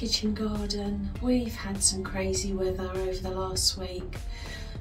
kitchen garden. We've had some crazy weather over the last week.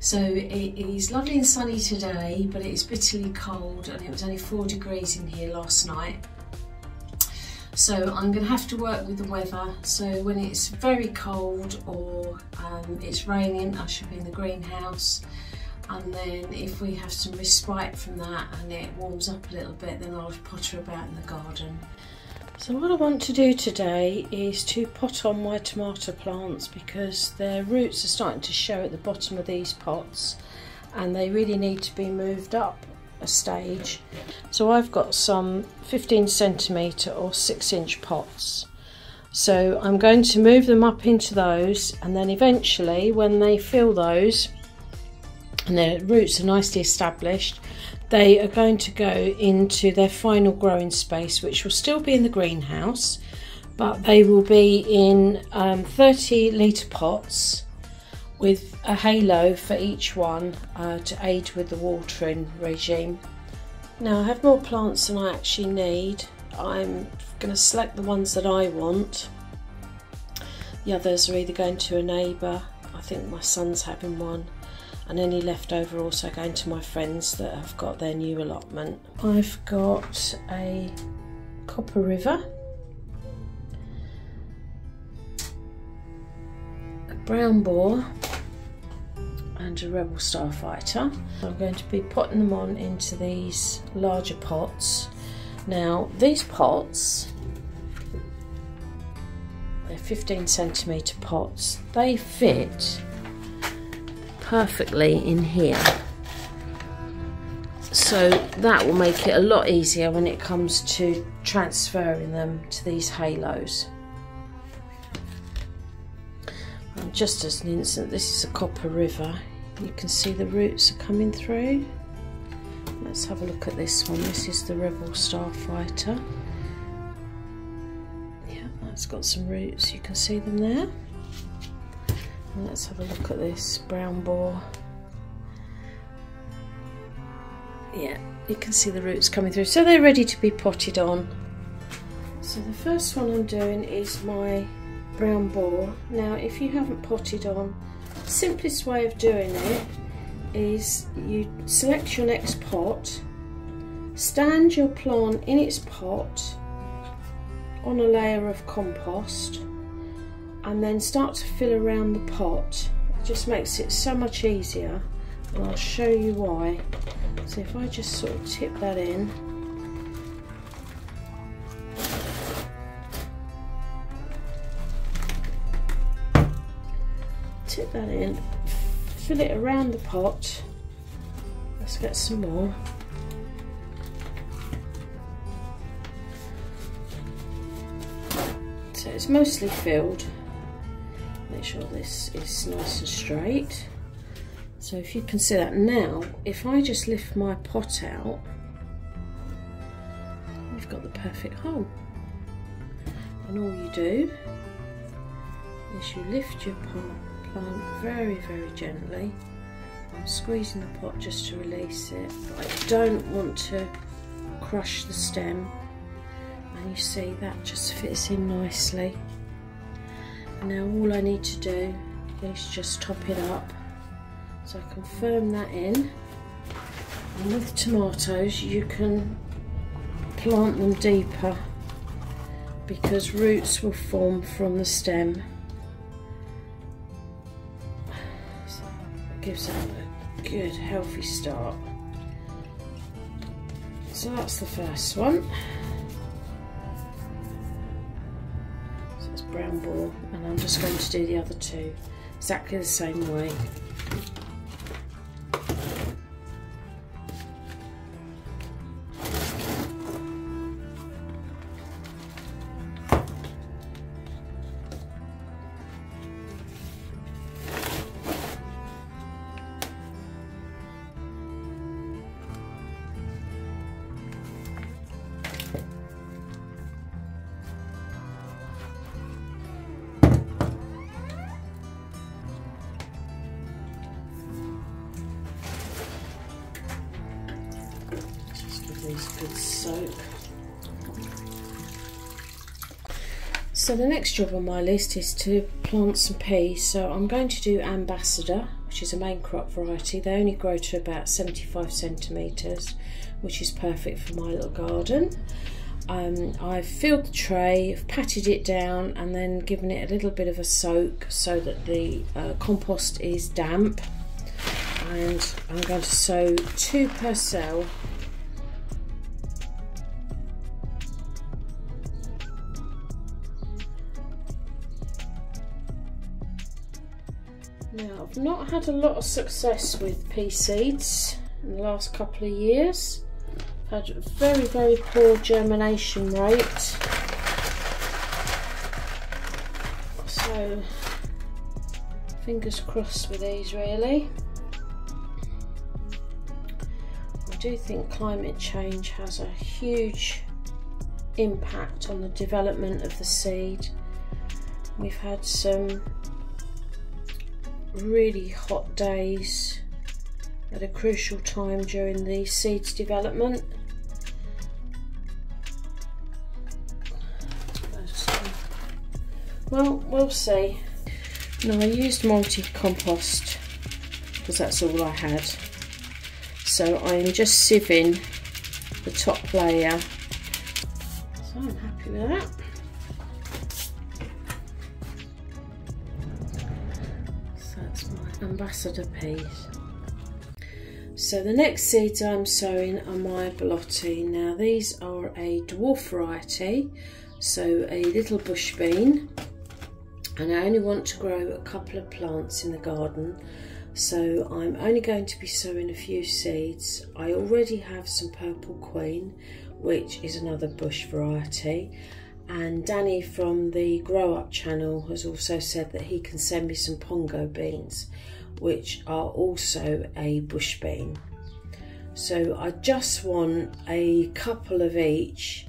So it is lovely and sunny today, but it's bitterly cold, and it was only 4 degrees in here last night. So I'm going to have to work with the weather. So when it's very cold or it's raining, I should be in the greenhouse. And then if we have some respite from that and it warms up a little bit, then I'll potter about in the garden. So what I want to do today is to pot on my tomato plants, because their roots are starting to show at the bottom of these pots and they really need to be moved up a stage. So I've got some 15 centimetre or 6-inch pots. So I'm going to move them up into those, and then eventually when they fill those and their roots are nicely established, they are going to go into their final growing space, which will still be in the greenhouse, but they will be in 30-litre pots with a halo for each one to aid with the watering regime. Now I have more plants than I actually need. I'm going to select the ones that I want. The others are either going to a neighbour, I think my son's having one, and any leftover also going to my friends that have got their new allotment. I've got a Copper River, a Brown Boar and a Rebel Starfighter. I'm going to be potting them on into these larger pots. Now these pots, they're 15 centimetre pots, they fit perfectly in here, so that will make it a lot easier when it comes to transferring them to these halos. And just as an instant, this is a Copper River, you can see the roots are coming through. Let's have a look at this one. This is the Rebel Starfighter. Yeah, that's got some roots, you can see them there. And let's have a look at this Brown Boar. Yeah, you can see the roots coming through, so they're ready to be potted on. So the first one I'm doing is my Brown Boar. Now if you haven't potted on, the simplest way of doing it is you select your next pot, stand your plant in its pot on a layer of compost, and then start to fill around the pot. It just makes it so much easier, and I'll show you why. So if I just sort of tip that in, fill it around the pot. Let's get some more. So it's mostly filled. Make sure this is nice and straight. So if you can see that now, if I just lift my pot out, you've got the perfect hole. And all you do is you lift your plant very, very gently. I'm squeezing the pot just to release it, but I don't want to crush the stem. And you see that just fits in nicely. Now all I need to do is just top it up, so I can firm that in. And with tomatoes you can plant them deeper, because roots will form from the stem. So it gives it a good healthy start. So that's the first one. Brown Boar, and I'm just going to do the other two exactly the same way. Good soak. So the next job on my list is to plant some peas. So I'm going to do Ambassador, which is a main crop variety. They only grow to about 75 centimetres, which is perfect for my little garden. I've filled the tray, I've patted it down and then given it a little bit of a soak so that the compost is damp. And I'm going to sow 2 per cell. Now, I've not had a lot of success with pea seeds in the last couple of years. I've had a very, very poor germination rate. So, fingers crossed with these really. I do think climate change has a huge impact on the development of the seed. We've had some really hot days at a crucial time during the seed's development. Well, we'll see. Now, I used multi-compost because that's all I had. So I'm just sieving the top layer. So I'm happy with that. Ambassador peas. So the next seeds I'm sowing are my Bolotti. Now these are a dwarf variety, so a little bush bean, and I only want to grow a couple of plants in the garden, so I'm only going to be sowing a few seeds. I already have some Purple Queen, which is another bush variety, and Danny from the Grow Up channel has also said that he can send me some Pongo beans, which are also a bush bean. So I just want a couple of each,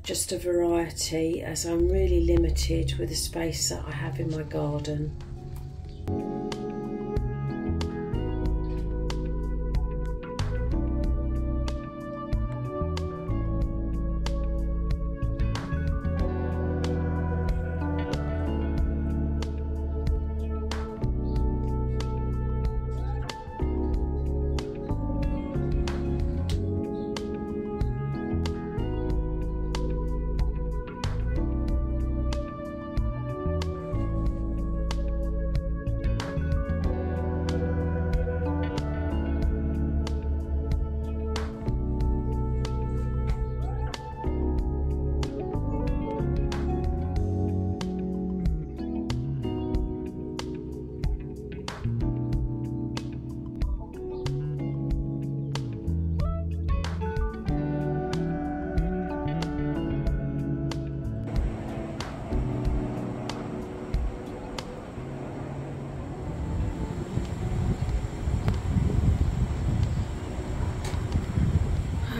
just a variety, as I'm really limited with the space that I have in my garden.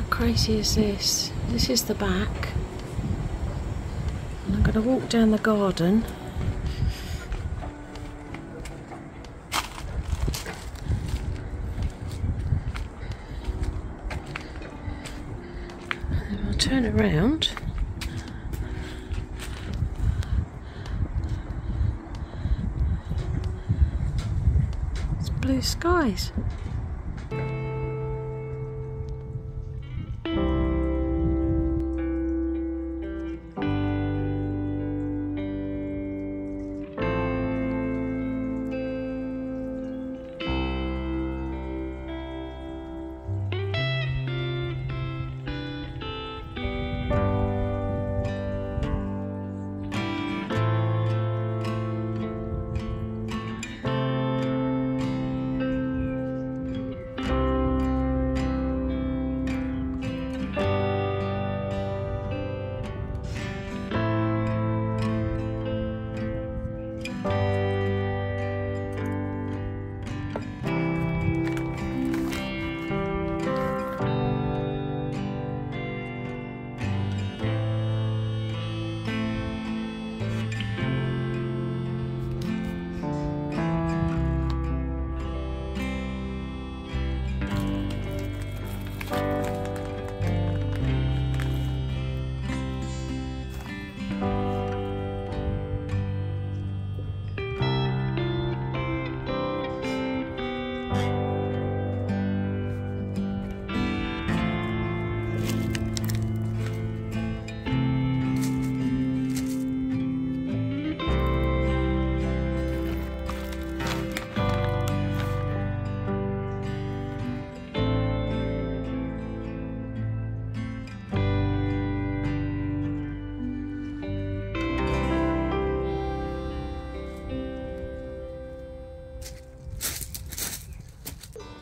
Crazy is this? This is the back, and I'm going to walk down the garden. And I'll turn around. It's blue skies.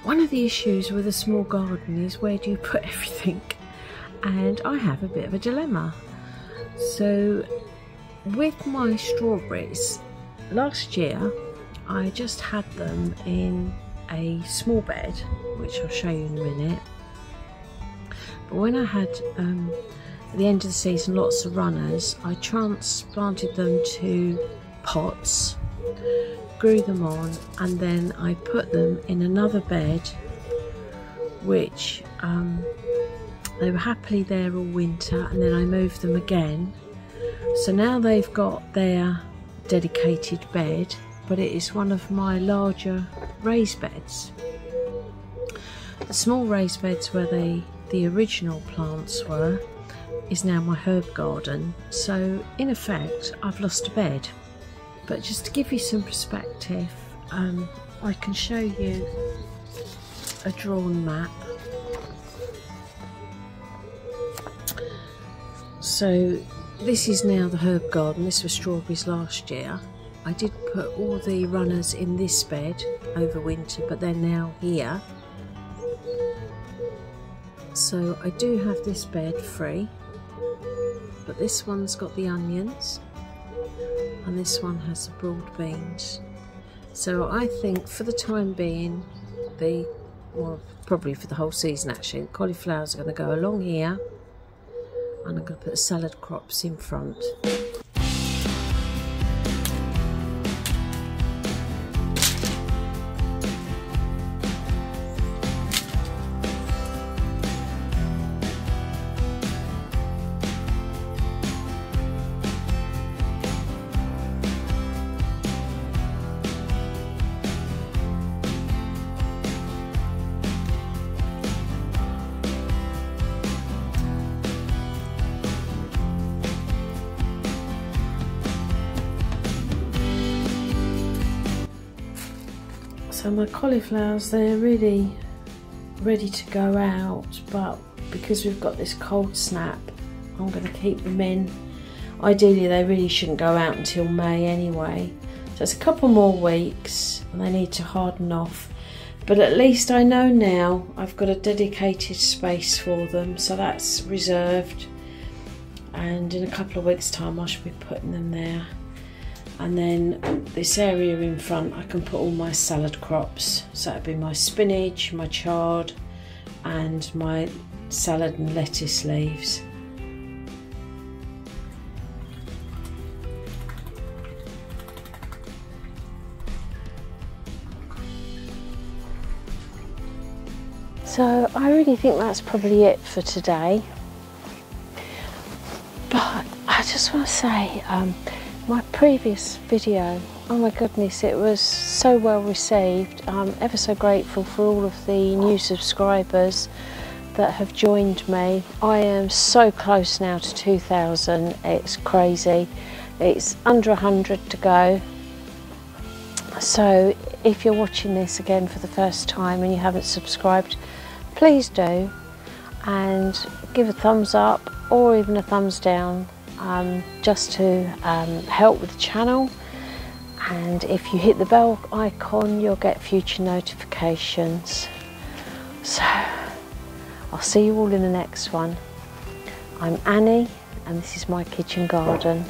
One of the issues with a small garden is where do you put everything? And I have a bit of a dilemma. So with my strawberries, last year I just had them in a small bed, which I'll show you in a minute. But when I had at the end of the season lots of runners, I transplanted them to pots, grew them on, and then I put them in another bed, which they were happily there all winter, and then I moved them again. So now they've got their dedicated bed, but it is one of my larger raised beds. The small raised beds where the original plants were is now my herb garden. So in effect I've lost a bed. But just to give you some perspective, I can show you a drawn map. So this is now the herb garden. This was strawberries last year. I did put all the runners in this bed over winter, but they're now here. So I do have this bed free, but this one's got the onions and this one has the broad beans. So I think for the time being, well, probably for the whole season actually, the cauliflowers are going to go along here, and I'm going to put the salad crops in front. So my cauliflowers, they're really ready to go out, but because we've got this cold snap, I'm going to keep them in. Ideally they really shouldn't go out until May anyway, so it's a couple more weeks and they need to harden off. But at least I know now I've got a dedicated space for them, so that's reserved, and in a couple of weeks time I should be putting them there. And then this area in front I can put all my salad crops, so that'd be my spinach, my chard and my salad and lettuce leaves. So I really think that's probably it for today, but I just want to say my previous video, oh my goodness, it was so well received. I'm ever so grateful for all of the new subscribers that have joined me. I am so close now to 2,000, it's crazy. It's under 100 to go. So if you're watching this again for the first time and you haven't subscribed, please do, and give a thumbs up or even a thumbs down. Just to help with the channel, and if you hit the bell icon you'll get future notifications. So I'll see you all in the next one. I'm Annie and this is my kitchen garden.